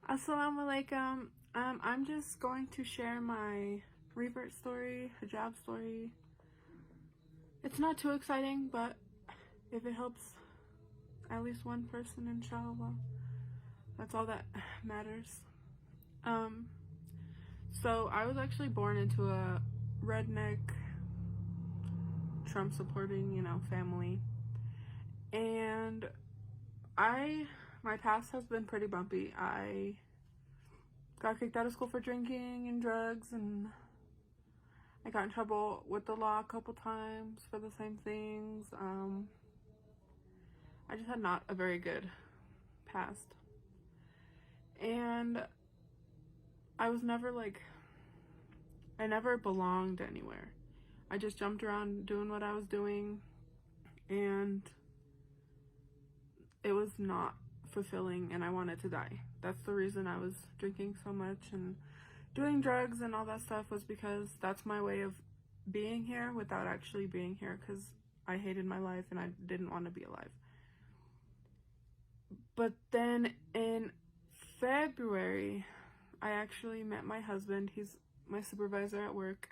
Assalamu alaikum. I'm just going to share my revert story, hijab story. It's not too exciting, but if it helps at least one person, inshallah, that's all that matters. So I was actually born into a redneck, Trump supporting, family. And my past has been pretty bumpy. I got kicked out of school for drinking and drugs, and I got in trouble with the law a couple times for the same things. I just had not a very good past. And I was never I never belonged anywhere. I just jumped around doing what I was doing, and it was not fulfilling, and I wanted to die. That's the reason I was drinking so much and doing drugs and all that stuff, was because that's my way of being here without actually being here, because I hated my life and I didn't want to be alive. But then in February, I actually met my husband. He's my supervisor at work.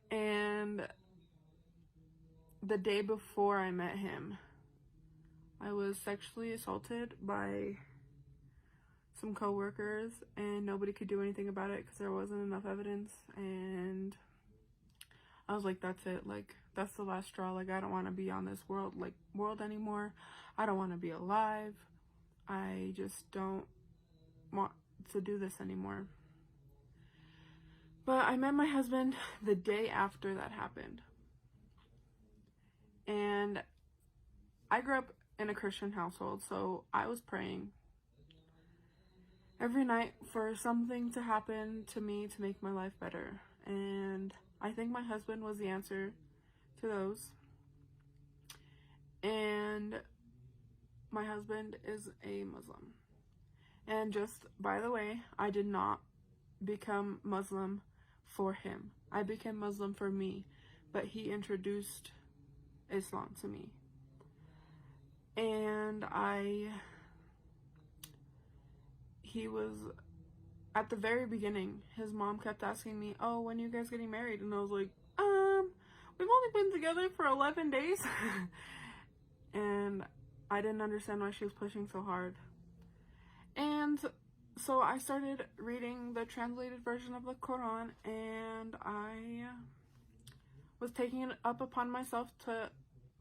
And the day before I met him, I was sexually assaulted by some coworkers, and nobody could do anything about it because there wasn't enough evidence. And I was like, that's it. That's the last straw. I don't want to be on this world anymore. I don't want to be alive. I just don't want to do this anymore. But I met my husband the day after that happened. And I grew up in a Christian household, so I was praying every night for something to happen to me to make my life better. And I think my husband was the answer to those. And my husband is a Muslim. And just by the way, I did not become Muslim for him. I became Muslim for me, but he introduced Islam to me. And he was, at the very beginning, his mom kept asking me, oh, when are you guys getting married? And I was like, we've only been together for 11 days. And I didn't understand why she was pushing so hard. And so I started reading the translated version of the Quran, and I was taking it up upon myself to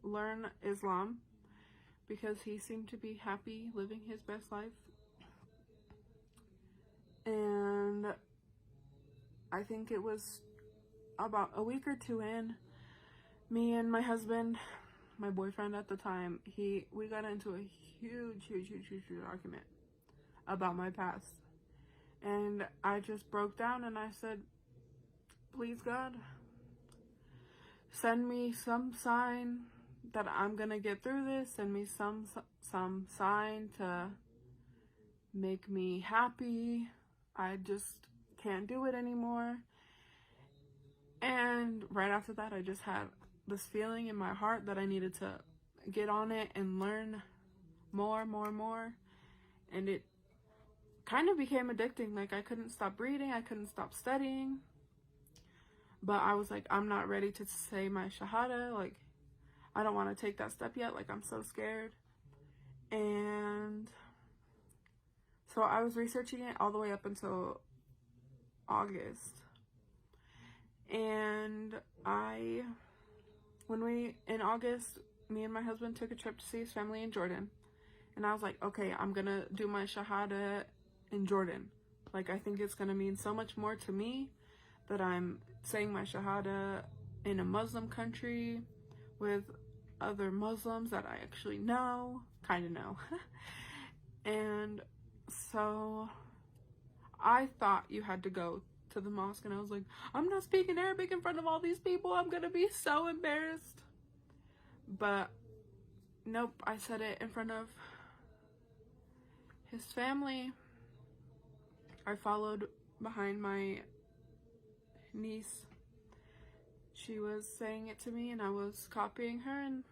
learn Islam, because he seemed to be happy living his best life. And I think it was about a week or two in, me and my husband, my boyfriend at the time, we got into a huge argument about my past. And I just broke down and I said, please God, send me some sign that I'm gonna get through this. Send me some sign to make me happy. I just can't do it anymore. And right after that, I just had this feeling in my heart that I needed to get on it and learn more. And it kind of became addicting. I couldn't stop reading, I couldn't stop studying. But I was like, I'm not ready to say my shahada. I don't want to take that step yet. I'm so scared. And so I was researching it all the way up until August. And in August, me and my husband took a trip to see his family in Jordan. And I was like, okay, I'm gonna do my shahada in Jordan. I think it's gonna mean so much more to me that I'm saying my shahada in a Muslim country with other Muslims that I actually kind of know. And so I thought you had to go to the mosque, and I was like, I'm not speaking Arabic in front of all these people. I'm gonna be so embarrassed. But nope, I said it in front of his family. I followed behind my niece. She was saying it to me and I was copying her, and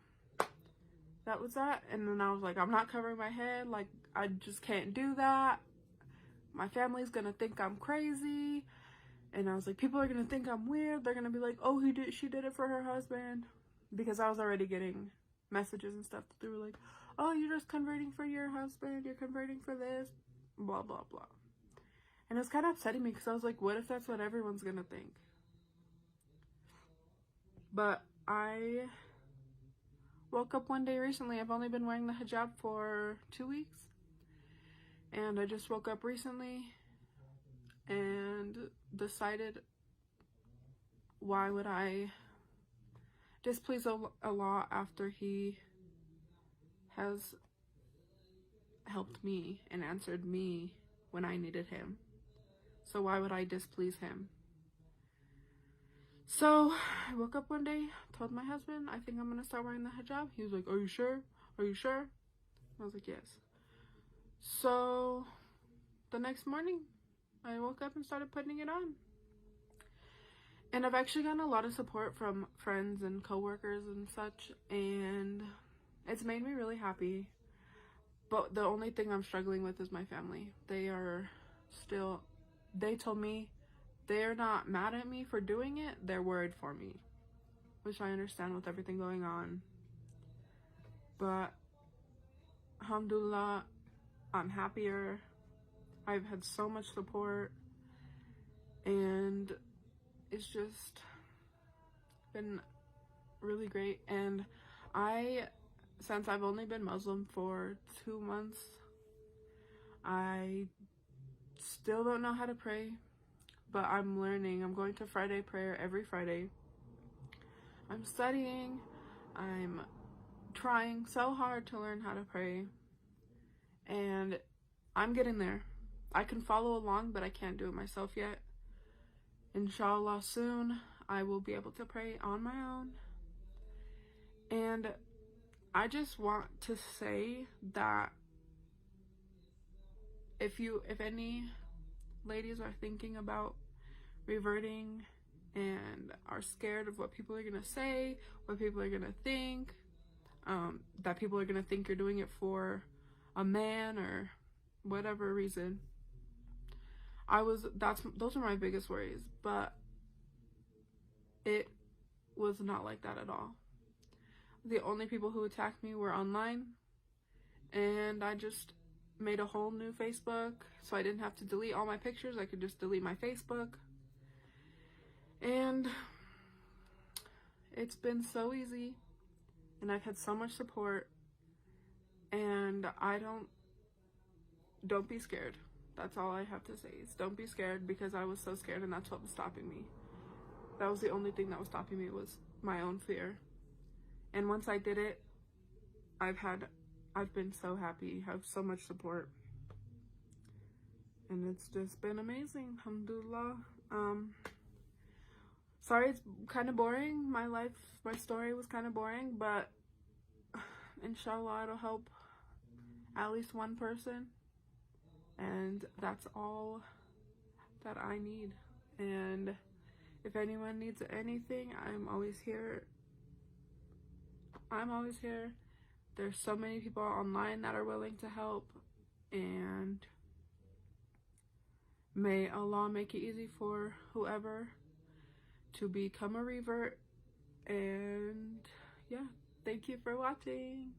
that was that. And then I was like, I'm not covering my head. I just can't do that. my family's gonna think I'm crazy. And I was like, people are gonna think I'm weird. They're gonna be like, oh, she did it for her husband. Because I was already getting messages and stuff that they were like, oh, you're just converting for your husband, you're converting for this, blah blah blah. And it was kind of upsetting me because I was like, what if that's what everyone's gonna think? But I woke up one day recently. I've only been wearing the hijab for 2 weeks, and I just woke up recently and decided, why would I displease Allah after He has helped me and answered me when I needed Him? So why would I displease Him? So I woke up one day, told my husband, I think I'm gonna start wearing the hijab. He was like, are you sure? Are you sure? I was like, yes. So the next morning, I woke up and started putting it on. And I've actually gotten a lot of support from friends and coworkers and such, and it's made me really happy. But the only thing I'm struggling with is my family. They told me they're not mad at me for doing it, they're worried for me, which I understand with everything going on. But alhamdulillah, I'm happier. I've had so much support, and it's just been really great. And since I've only been Muslim for 2 months, I still don't know how to pray, but I'm learning. I'm going to Friday prayer every Friday. I'm studying. I'm trying so hard to learn how to pray, and I'm getting there. I can follow along, but I can't do it myself yet. Inshallah, soon I will be able to pray on my own. And I just want to say that if any ladies are thinking about reverting and are scared of what people are gonna say, what people are gonna think, that people are gonna think you're doing it for a man or whatever reason, those are my biggest worries. But it was not like that at all. The only people who attacked me were online, and I just made a whole new Facebook so I didn't have to delete all my pictures. I could just delete my Facebook, and it's been so easy, and I've had so much support. And don't be scared. That's all I have to say, is don't be scared, because I was so scared, and that's what was stopping me. That was the only thing that was stopping me, was my own fear. And once I did it, I've been so happy, have so much support, and it's just been amazing, alhamdulillah. Sorry it's kind of boring. My story was kind of boring, but inshallah it'll help at least one person, and that's all that I need. And if anyone needs anything, I'm always here. There's so many people online that are willing to help, and may Allah make it easy for whoever to become a revert. And yeah, thank you for watching.